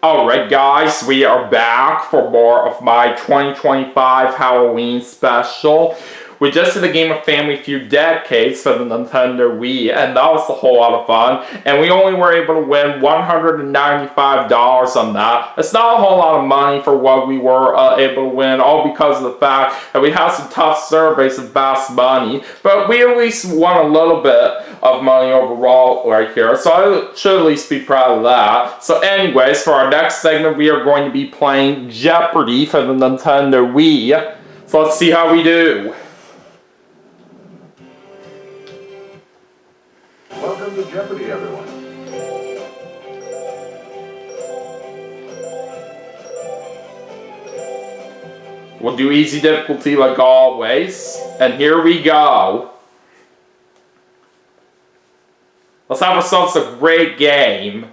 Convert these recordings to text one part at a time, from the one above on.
Alright guys, we are back for more of my 2025 Halloween special. We just did a game of Family Feud Decades for the Nintendo Wii, and that was a whole lot of fun. And we only were able to win $195 on that. It's not a whole lot of money for what we were able to win, all because of the fact that we had some tough surveys of vast money. But we at least won a little bit of money overall right here, so I should at least be proud of that. So anyways, for our next segment, we are going to be playing Jeopardy for the Nintendo Wii. So let's see how we do. Welcome to Jeopardy, everyone. We'll do easy difficulty like always. And here we go. Let's have ourselves a great game.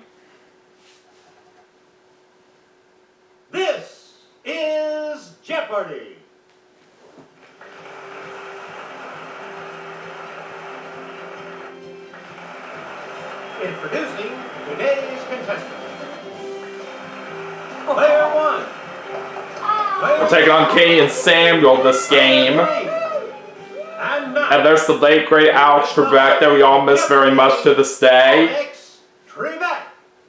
This is Jeopardy! Introducing today's contestant. Player one. We're taking on Katie and Samuel this game. And there's the late great Alex Trebek that we all miss very much to this day.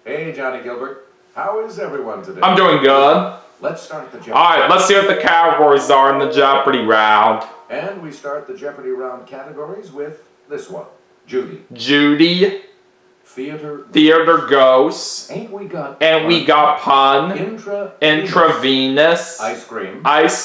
Hey, Johnny Gilbert. How is everyone today? I'm doing good. Let's start the Jeopardy. Alright, let's see what the categories are in the Jeopardy round. And we start the Jeopardy round categories with this one. Judy. Judy. Theater Ghosts. And we got Pun. Intravenous. Ice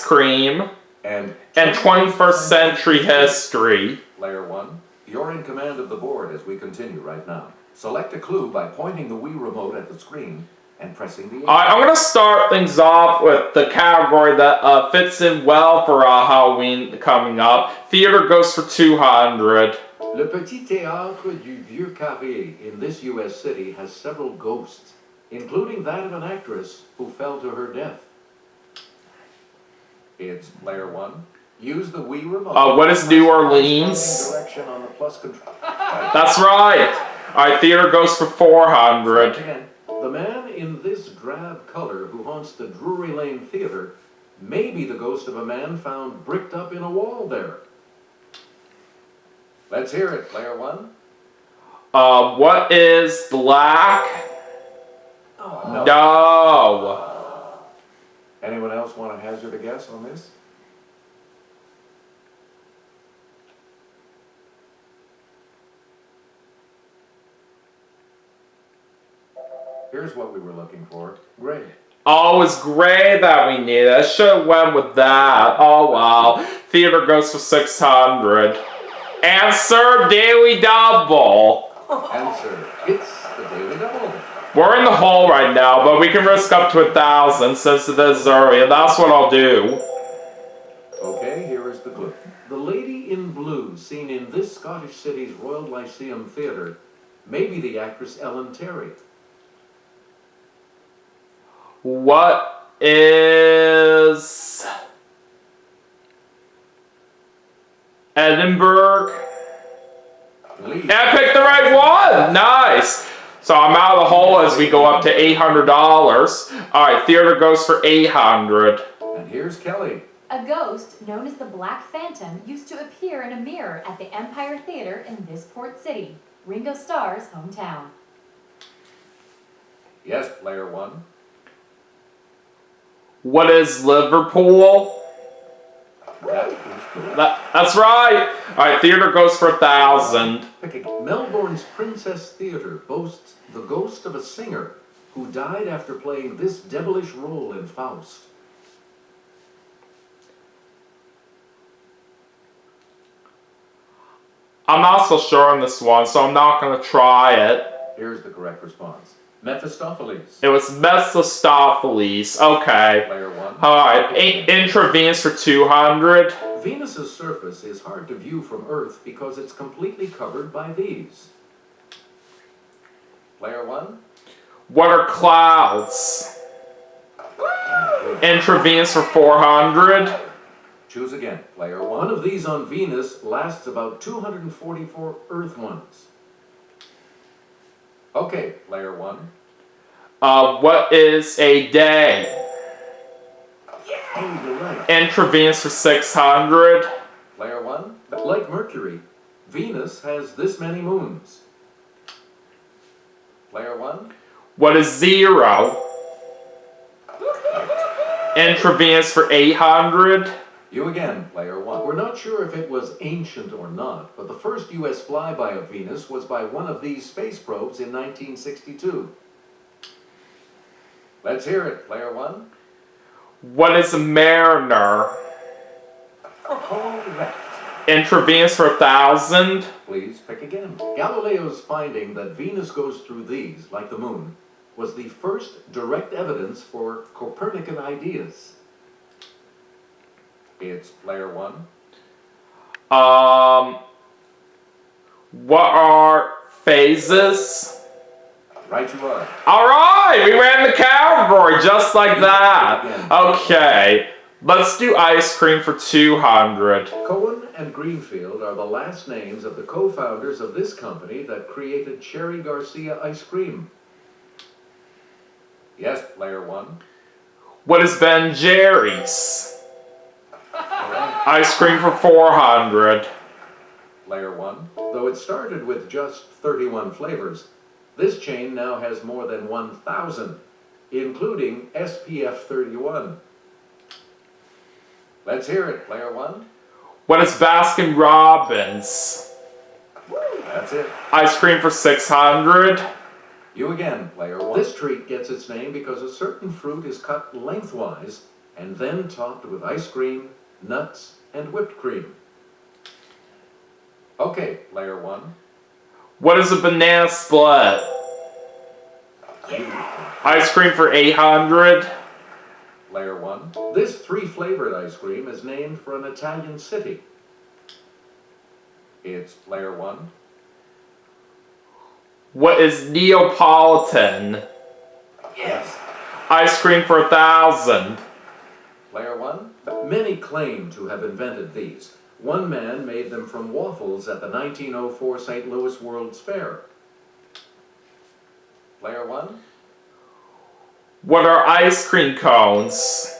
Cream. And 21st Century History. Player one, you're in command of the board as we continue right now. Select a clue by pointing the Wii remote at the screen and pressing the A. Alright, I'm going to start things off with the category that fits in well for Halloween coming up. Theater Ghosts for 200. Le Petit Théâtre du Vieux Carré in this U.S. city has several ghosts, including that of an actress who fell to her death. It's player one. Use the Wii remote. What is New Orleans? Direction on the plus control. That's right. Alright, Theater Ghosts for 400. Again, the man in this drab color who haunts the Drury Lane Theater may be the ghost of a man found bricked up in a wall there. Let's hear it, player one. What is black? No. Anyone else want to hazard a guess on this? Here's what we were looking for. Gray. Oh, it's gray that we needed. I should have went with that. Oh, wow. Theater Ghosts for 600. Answer, Daily Double. Answer, it's the Daily Double. We're in the hole right now, but we can risk up to 1,000 since it is early, and that's what I'll do. Okay, here is the clue. The lady in blue seen in this Scottish city's Royal Lyceum Theatre may be the actress Ellen Terry. What is Edinburgh? Lead. Yeah, I picked the right one! Nice! So I'm out of the hole as we go up to $800. Alright, Theater Ghosts for 800. And here's Kelly. A ghost, known as the Black Phantom, used to appear in a mirror at the Empire Theater in this port city, Ringo Starr's hometown. Yes, player one. What is Liverpool? That's right! Alright, Theater Ghosts for 1,000. Melbourne's Princess Theatre boasts the ghost of a singer who died after playing this devilish role in Faust. I'm not so sure on this one, so I'm not going to try it. Here's the correct response. Mephistopheles. It was Mephistopheles. Okay. Player one. Alright, Intravenous for 200. Venus's surface is hard to view from Earth because it's completely covered by these. Player one. What are clouds? Intravenous for 400. Choose again, player one. One of these on Venus lasts about 244 Earth ones. Okay, player one. What is a day? Oh, you're right. Intravenous for 600. Player 1. Like Mercury, Venus has this many moons. Player 1. What is 0? Intravenous for 800. You again, Player 1. We're not sure if it was ancient or not, but the first U.S. flyby of Venus was by one of these space probes in 1962. Let's hear it, Player 1. What is a mariner? Correct. Intravenous for 1000. Please pick again. Galileo's finding that Venus goes through these, like the moon, was the first direct evidence for Copernican ideas. It's Player 1. What are phases? Right you are. Alright, we ran the category just like that. Okay, let's do ice cream for 200. Cohen and Greenfield are the last names of the co-founders of this company that created Cherry Garcia ice cream. Yes, Player 1. What is Ben Jerry's? Correct. Ice cream for 400. Player 1. Though it started with just 31 flavors, this chain now has more than 1,000, including SPF 31. Let's hear it, Player 1. What is Baskin Robbins? That's it. Ice cream for 600. You again, Player 1. This treat gets its name because a certain fruit is cut lengthwise and then topped with ice cream, nuts, and whipped cream. Okay, Player 1. What is a banana split? Ice cream for 800. Player 1. This three-flavored ice cream is named for an Italian city. It's Player 1. What is Neapolitan? Yes. Ice cream for 1000. Player 1. Many claim to have invented these. One man made them from waffles at the 1904 St. Louis World's Fair. Player 1. What are ice cream cones?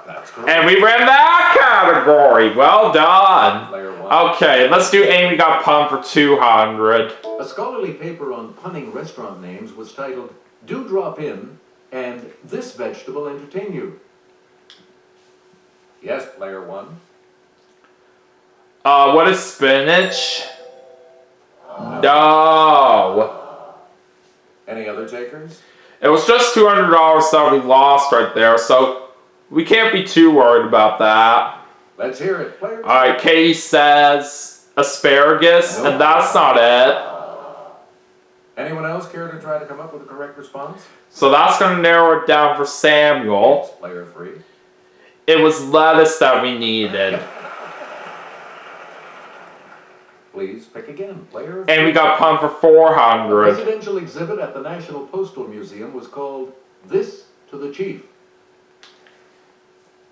That's correct. And we ran that category. Well done. Player 1. Okay, let's do Amy Got Pumped for 200. A scholarly paper on punning restaurant names was titled Do Drop In and This Vegetable Entertain You. Yes, Player 1. What is spinach? No. Any other takers? It was just $200 that we lost right there, so we can't be too worried about that. Let's hear it, Player 2. Alright, Katie says asparagus, and that's not it. Anyone else care to try to come up with a correct response? So that's going to narrow it down for Samuel. It's Player 3. It was lettuce that we needed. Please pick again, Player 3. And we got pumped for The 400. presidential exhibit at the National Postal Museum was called This to the Chief.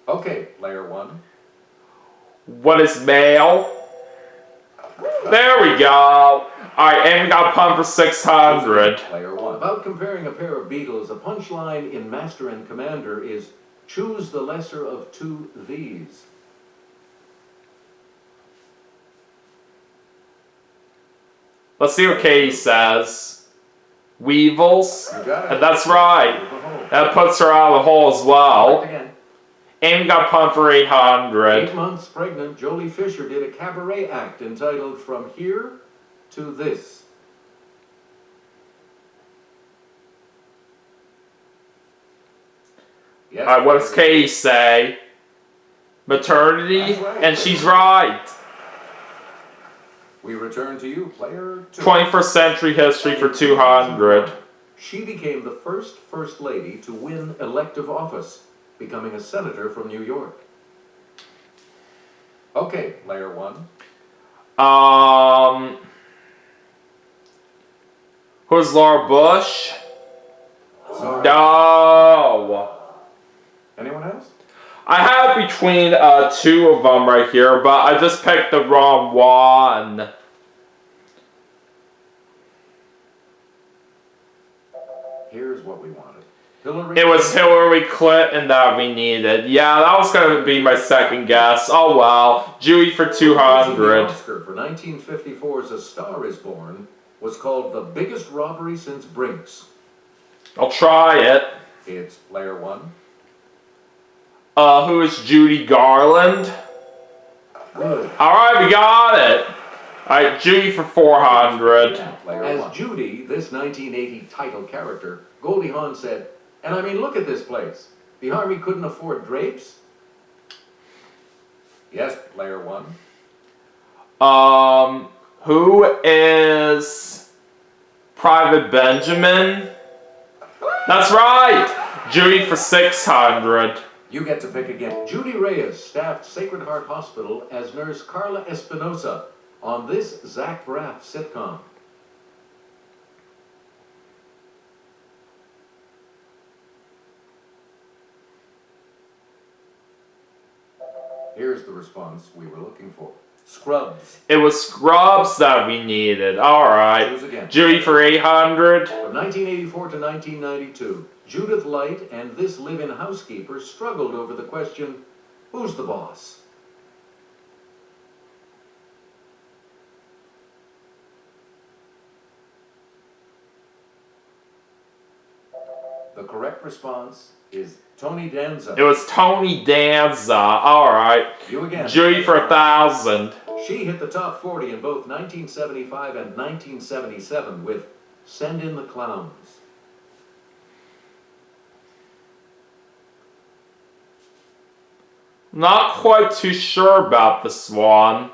Okay, Player 1. What is mail? There we go. Alright, and we got pumped for 600. Player 1. About comparing a pair of Beatles, a punchline in Master and Commander is choose the lesser of two these. Let's see what Katie says. Weevils? You got it. And that's right. Through the hole. That puts her out of the hole as well. Correct again. And we got pumped for 800. 8 months pregnant, Jolie Fisher did a cabaret act entitled From Here to This. Yes, Alright, what does Player Katie say? Maternity? That's right. And she's right. We return to you, Player 2. 21st century history for 200. She became the first First Lady to win elective office, becoming a senator from New York. Okay, Player 1. Who's Laura Bush? Sorry. No. Anyone else? I have between two of them right here, but I just picked the wrong one. Here's what we wanted. Hillary It was Hillary Clinton that we needed. Yeah, that was going to be my second guess. Oh well. Dewey for The 200. Oscar for 1954's A Star is Born was called the biggest robbery since Brinks. I'll try it. It's player one. Who is Judy Garland? Good. Alright, we got it. Alright, Judy for 400. Player As one. Judy, this 1980 title character, Goldie Hawn said, and I mean, look at this place. The Army couldn't afford drapes. Yes, player one. Who is Private Benjamin? That's right! Judy for 600. You get to pick again. Judy Reyes staffed Sacred Heart Hospital as nurse Carla Espinosa on this Zach Braff sitcom. Here's the response we were looking for. Scrubs. It was Scrubs that we needed. Alright. Choose again. Judy for 800. From 1984 to 1992, Judith Light and this live-in housekeeper struggled over the question, who's the boss? The correct response is Tony Danza. It was Tony Danza. Alright. You again. Judy for 1,000. She hit the top 40 in both 1975 and 1977 with Send in the Clowns. Not quite too sure about this one.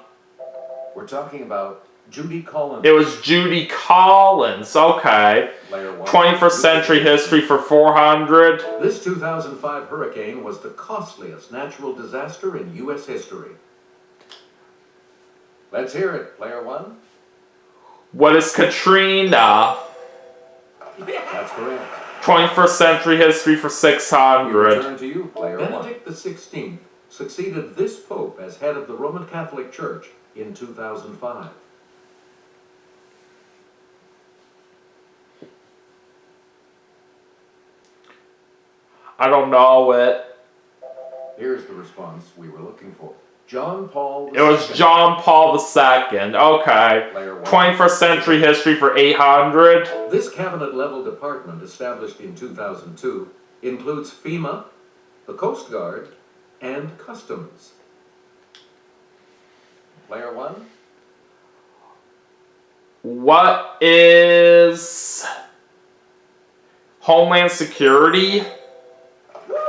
We're talking about Judy Collins. It was Judy Collins. Okay. Player one. 21st century history for 400. This 2005 hurricane was the costliest natural disaster in U.S. history. Let's hear it. Player one. What is Katrina? That's correct. 21st century history for We 600. return to you, player one. Benedict XVI succeeded this pope as head of the Roman Catholic Church in 2005. I don't know it. Here's the response we were looking for. John Paul It was II. John Paul II. Okay. Player one. 21st century history for 800. This cabinet-level department, established in 2002, includes FEMA, the Coast Guard, and Customs. Player one. What is Homeland Security?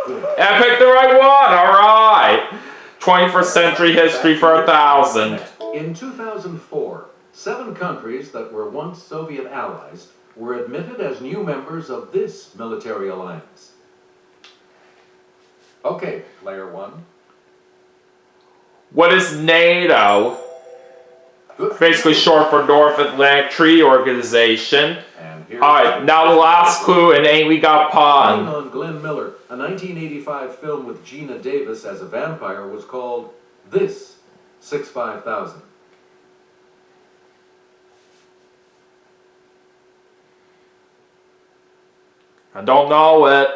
I picked the right one. Alright. 21st century history for 1,000. In 2004, 7 countries that were once Soviet allies were admitted as new members of this military alliance. Okay, player one. What is NATO? Good. Basically short for North Atlantic Treaty Organization. And here's Alright, now the last clue, and ain't we got Playing pun. on Glenn Miller, a 1985 film with Gina Davis as a vampire was called This 65000. I don't know it.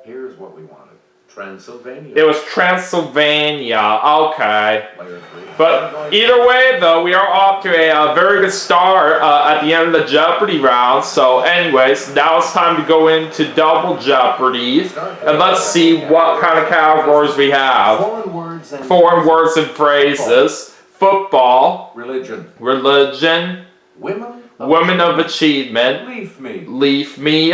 Here's what we wanted. Transylvania. It was Transylvania. Okay. Player three. But either way, though, we are off to a very good start at the end of the Jeopardy round. So anyways, now it's time to go into Double Jeopardy. And let's see what kind of categories we have. Foreign words and Foreign words and phrases. Football. religion. Religion. Women of achievement. Leave me. Leave me.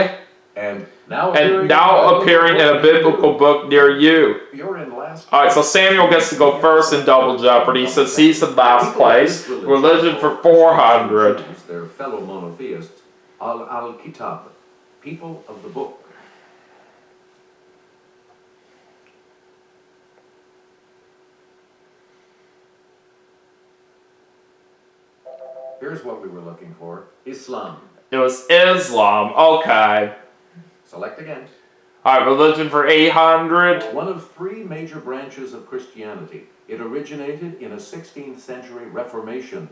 And And now appearing in a biblical book near you. you're in last. Alright, so Samuel gets to go first in Double Jeopardy since he's in last place. Religion for 400. Their fellow monotheists, Al-Kitab, people of the book. Here's what we were looking for. Islam. It was Islam. Okay. Select again. Alright, religion for 800. One of 3 major branches of Christianity. It originated in a 16th century Reformation.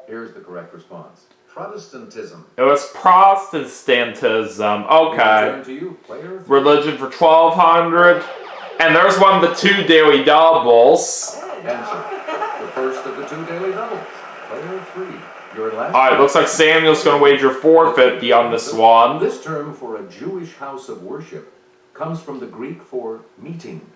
Here's the correct response. Protestantism. It was Protestantism. Okay. Return to you, player. Religion for 1200. And there's one of the 2 daily doubles. Answer. The first of the 2 daily doubles. Player 3. Your last. Alright, looks like Samuel's gonna wager 450 on this one. This term for a Jewish house of worship comes from the Greek for meeting.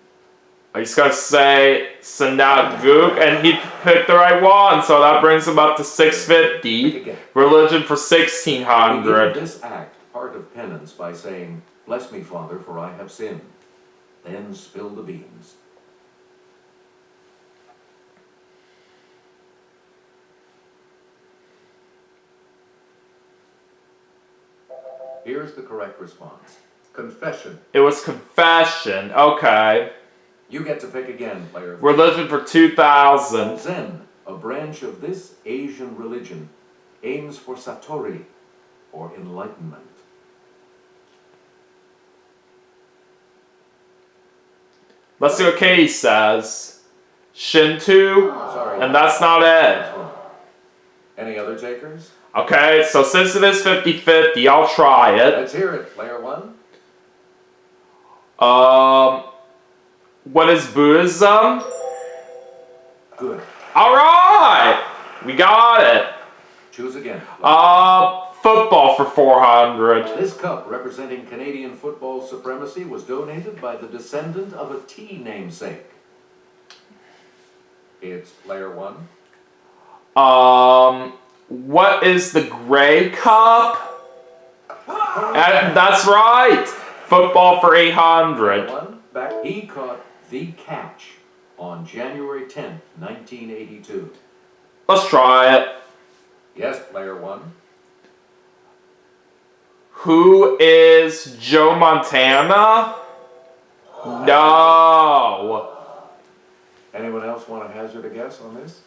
He's gonna say synagogue, and he picked the right one, so that brings him up to 650. Religion for We 1600. give this act part of penance by saying, "Bless me, Father, for I have sinned." Then spill the beans. Here's the correct response. Confession. It was confession. Okay. You get to pick again, player. Religion for 2000. Zen, a branch of this Asian religion, aims for satori, or enlightenment. Let's see what Katie says. Shinto, Sorry. and that's not it. Any other takers? Okay, so since it is 50-50, I'll try it. Let's hear it, player 1. What is Buddhism? Good. Alright! We got it. Choose again. Football for 400. This cup representing Canadian football supremacy was donated by the descendant of a tea namesake. It's player 1. What is the Grey Cup? That's right! Football for 800. Player 1. Back. He caught the catch on January 10th, 1982. Let's try it. Yes, player 1. Who is Joe Montana? No. Anyone else want to hazard a guess on this?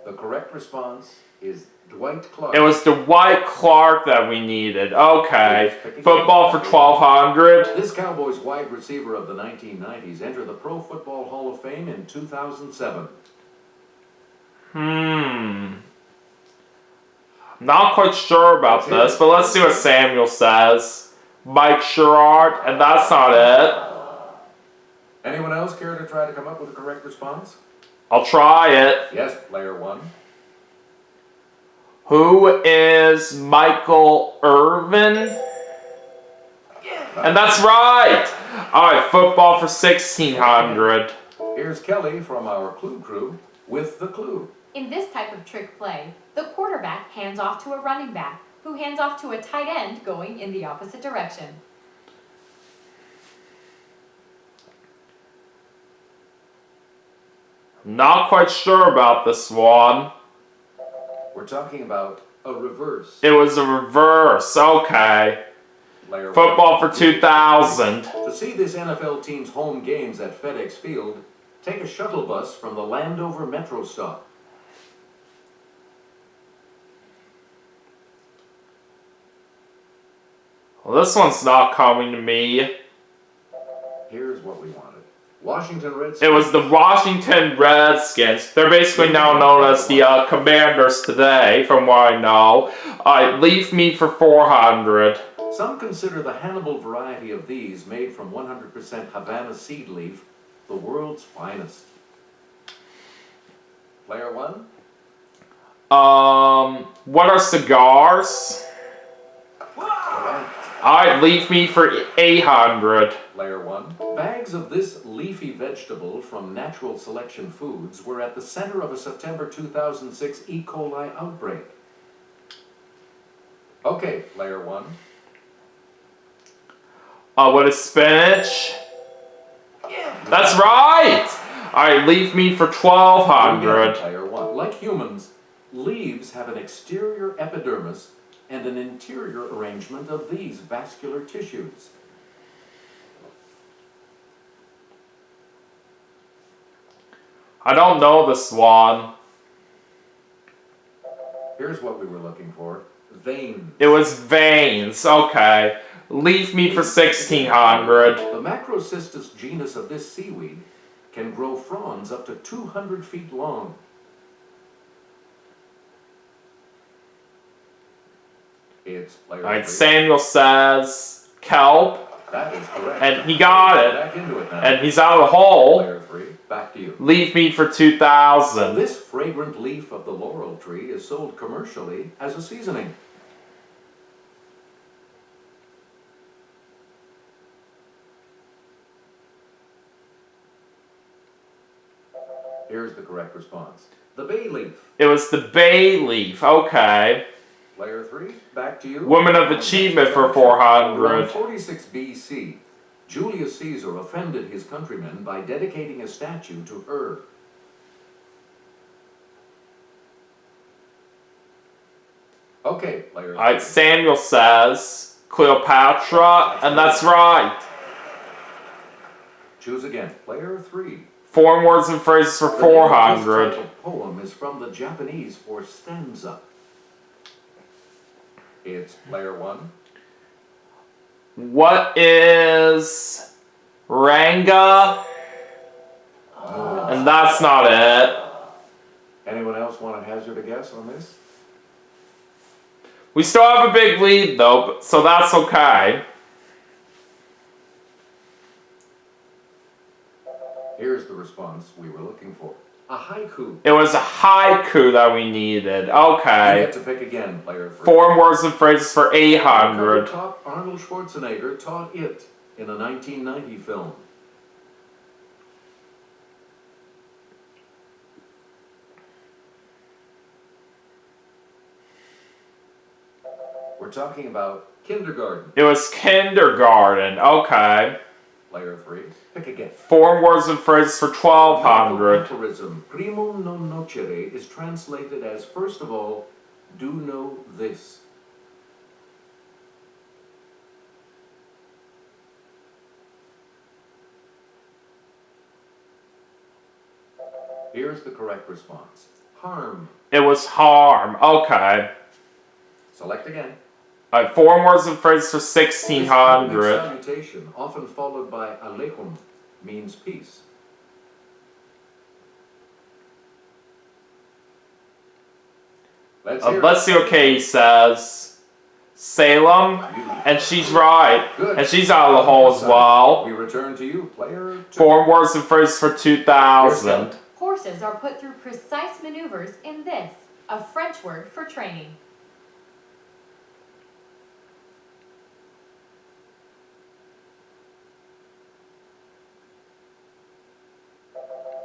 The correct response is Dwight Clark. It was Dwight Clark that we needed. Okay. Football for 1200. This Cowboys wide receiver of the 1990s entered the Pro Football Hall of Fame in 2007. Not quite sure about this, but let's see what Samuel says. Mike Sherrard, and that's not it. Anyone else care to try to come up with a correct response? I'll try it. Yes, player 1. Who is Michael Irvin? And that's right! Alright, football for 1600. Here's Kelly from our Clue Crew with the clue. In this type of trick play, the quarterback hands off to a running back, who hands off to a tight end going in the opposite direction. Not quite sure about this one. We're talking about a reverse. It was a reverse. Okay. Player Football 1. for 2000. To see this NFL team's home games at FedEx Field, take a shuttle bus from the Landover Metro stop. Well, this one's not coming to me. Here's what we wanted. Washington Redskins. It was the Washington Redskins. They're basically now known as the Commanders today, from what I know. Leave me for 400. Some consider the Hannibal variety of these, made from 100% Havana seed leaf, the world's finest. Player 1. What are cigars? Alright, leave me for 800. Player 1. Bags of this leafy vegetable from Natural Selection Foods were at the center of a September 2006 E. coli outbreak. Okay, player 1. What is spinach? That's right! Alright, leave me for 1200. Player 1. Like humans, leaves have an exterior epidermis and an interior arrangement of these vascular tissues. I don't know this one. Here's what we were looking for. Veins. It was veins. Okay. Leaf meat for 1600. The Macrocystis genus of this seaweed can grow fronds up to 200 feet long. It's player Alright, 3. Samuel says kelp. That is correct. And he got it. Back into it now. And he's out of the hole. Player 3, back to you. Leaf meat for 2000. This fragrant leaf of the laurel tree is sold commercially as a seasoning. Here's the correct response. The bay leaf. It was the bay leaf. Okay. Player 3, back to you. Woman of Achievement for Around 400. 46 BC, Julius Caesar offended his countrymen by dedicating a statue to her. Okay, player 3. Alright, Samuel says Cleopatra, and that's right. Choose again. Player 3. Foreign words and phrases for The name of this 400. type of poem is from the Japanese for stanza. It's player 1. What is Ranga? And that's not it. Anyone else want to hazard a guess on this? We still have a big lead though, so that's okay. Here's the response we were looking for. A haiku. It was a haiku that we needed. You Okay. get to pick again, player 3. Foreign words and phrases for 800. Top Arnold Schwarzenegger taught it in a 1990 film. We're talking about kindergarten. It was kindergarten. Okay. Player 3. Pick again. Foreign words and phrases for 1200. Aphorism primum non nocere is translated as first of all, do know this. Here's the correct response. Harm. It was harm. Okay. Select again. Alright, foreign words and phrases for This Islamic 1600. salutation, often followed by alaikum, means peace. Let's hear Let's see what Katie says. Salem, and she's right. Good. And she's out of the hole as well. We return to you, player 2. Foreign words and phrases for 2000. Horses are put through precise maneuvers in this, a French word for training.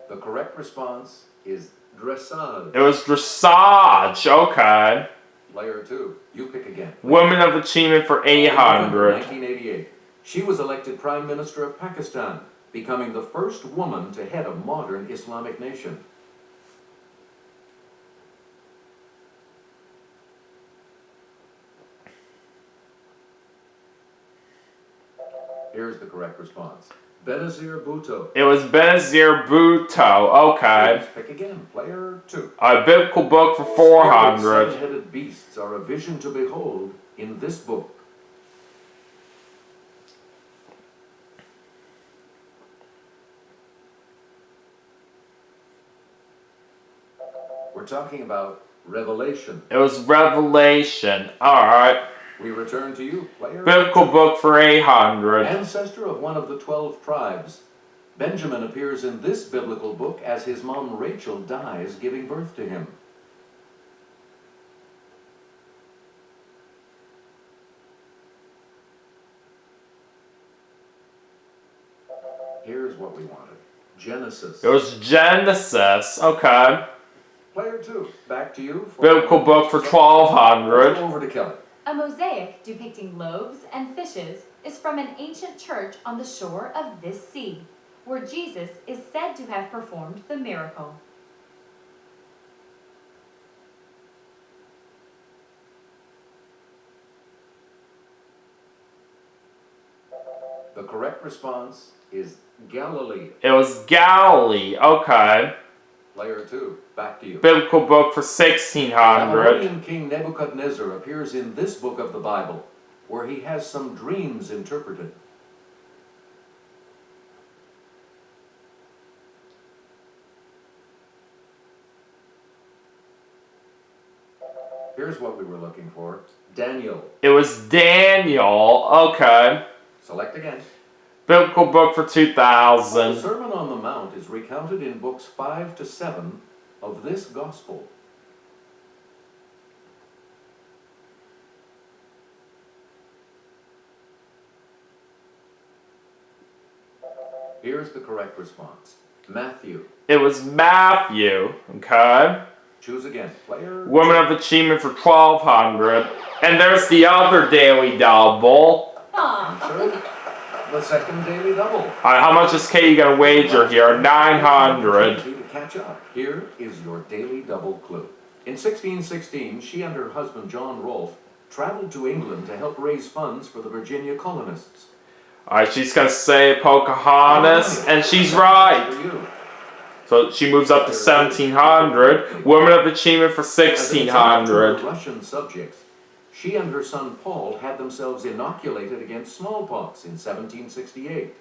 The correct response is dressage. It was dressage. Okay. Player 2, you pick again. Women of Achievement for In November 800. 1988, she was elected Prime Minister of Pakistan, becoming the first woman to head a modern Islamic nation. Here's the correct response. Benazir Bhutto. It was Benazir Bhutto. Okay. Please pick again. Player 2. A biblical book for 400. Seven-headed beasts are a vision to behold in this book. We're talking about Revelation. It was Revelation. Alright. We return to you, player. Biblical book for 800. Ancestor of one of the 12 tribes. Benjamin appears in this biblical book as his mom Rachel dies giving birth to him. Here's what we wanted. Genesis. It was Genesis. Okay. Player 2, back to you. Biblical book for Let's 1200. go over to Kelly. A mosaic depicting loaves and fishes is from an ancient church on the shore of this sea, where Jesus is said to have performed the miracle. The correct response is Galilee. It was Galilee. Okay. Player 2, back to you. Biblical book for 1600. Babylonian King Nebuchadnezzar appears in this book of the Bible where he has some dreams interpreted. Here's what we were looking for. Daniel. It was Daniel. Okay. Select again. Biblical book for The 2000. Sermon on the Mount is recounted in books 5 to 7 of this gospel. Here's the correct response. Matthew. It was Matthew. Okay. Choose again. Player. Woman of Achievement for 1200. And there's the other daily double. Answer. The second daily double. Alright, how much is Katie gonna wager here? 900. To catch up. Here is your daily double clue. In 1616, she and her husband John Rolfe traveled to England to help raise funds for the Virginia colonists. Alright, she's gonna say Pocahontas, and she's right. For you. So she moves up to 1700. Woman of Achievement for As an example to 1600. her Russian subjects, she and her son Paul had themselves inoculated against smallpox in 1768.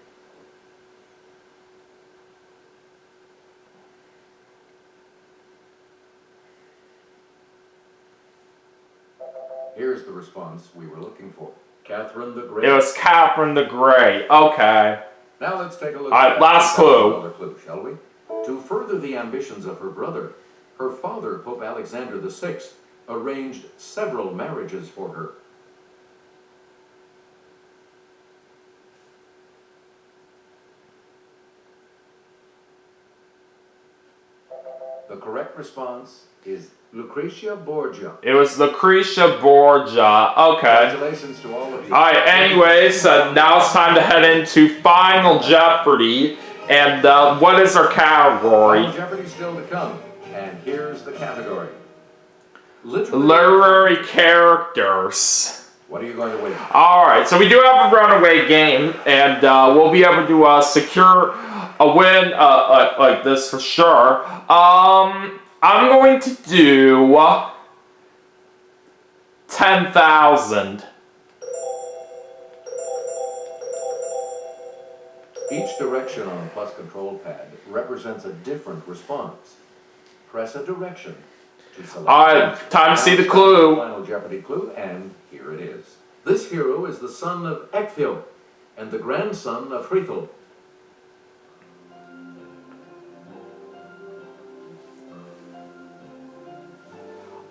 Here's the response we were looking for. Catherine the Great. It was Catherine the Great. Okay. Now let's take a look Alright, at last clue. another clue, shall we? To further the ambitions of her brother, her father, Pope Alexander VI, arranged several marriages for her. The correct response is Lucretia Borgia. It was Lucretia Borgia. Okay. Congratulations to all of you. Alright, anyways, now it's time to head into Final Jeopardy. And what is our category? Final Jeopardy still to come. And here's the category. Literary characters. What are you going to win? Alright, so we do have a runaway game, and we'll be able to secure a win like this for sure. I'm going to do 10,000. Each direction on the plus control pad represents a different response. Press a direction to select. Alright, time to see the Now, clue. Final Jeopardy clue, and here it is. This hero is the son of Ecgtheow and the grandson of Hrethel.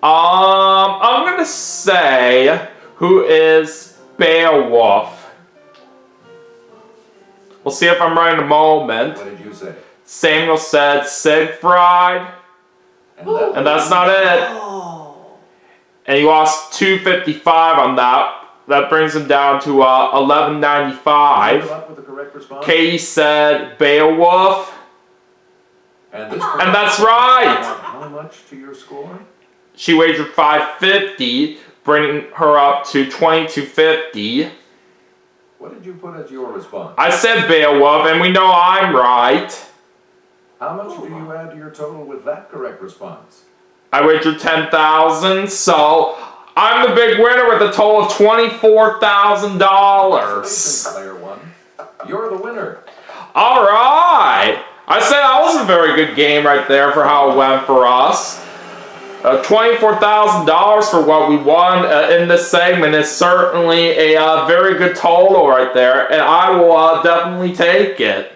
I'm gonna say who is Beowulf. We'll see if I'm right in a moment. What did you say? Samuel said Siegfried, and that's not it. And he lost 255 on that. That brings him down to Good 1195. luck with the correct response. Katie said Beowulf, And this and that's right. How much to your score? She wagered 550, bringing her up to 2250. What did you put as your response? I said Beowulf, and we know I'm right. How much do you add to your total with that correct response? I wagered 10,000, so I'm the big winner with a total of $24,000. Congratulations, player one. You're the winner. All right. I said that was a very good game right there for how it went for us. $24,000 for what we won in this segment is certainly a very good total right there, and I will definitely take it.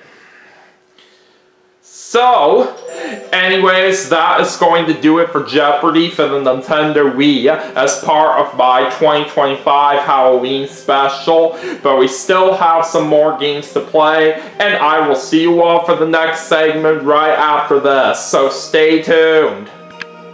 So, anyways, that is going to do it for Jeopardy for the Nintendo Wii as part of my 2025 Halloween special. But we still have some more games to play, and I will see you all for the next segment right after this. So stay tuned.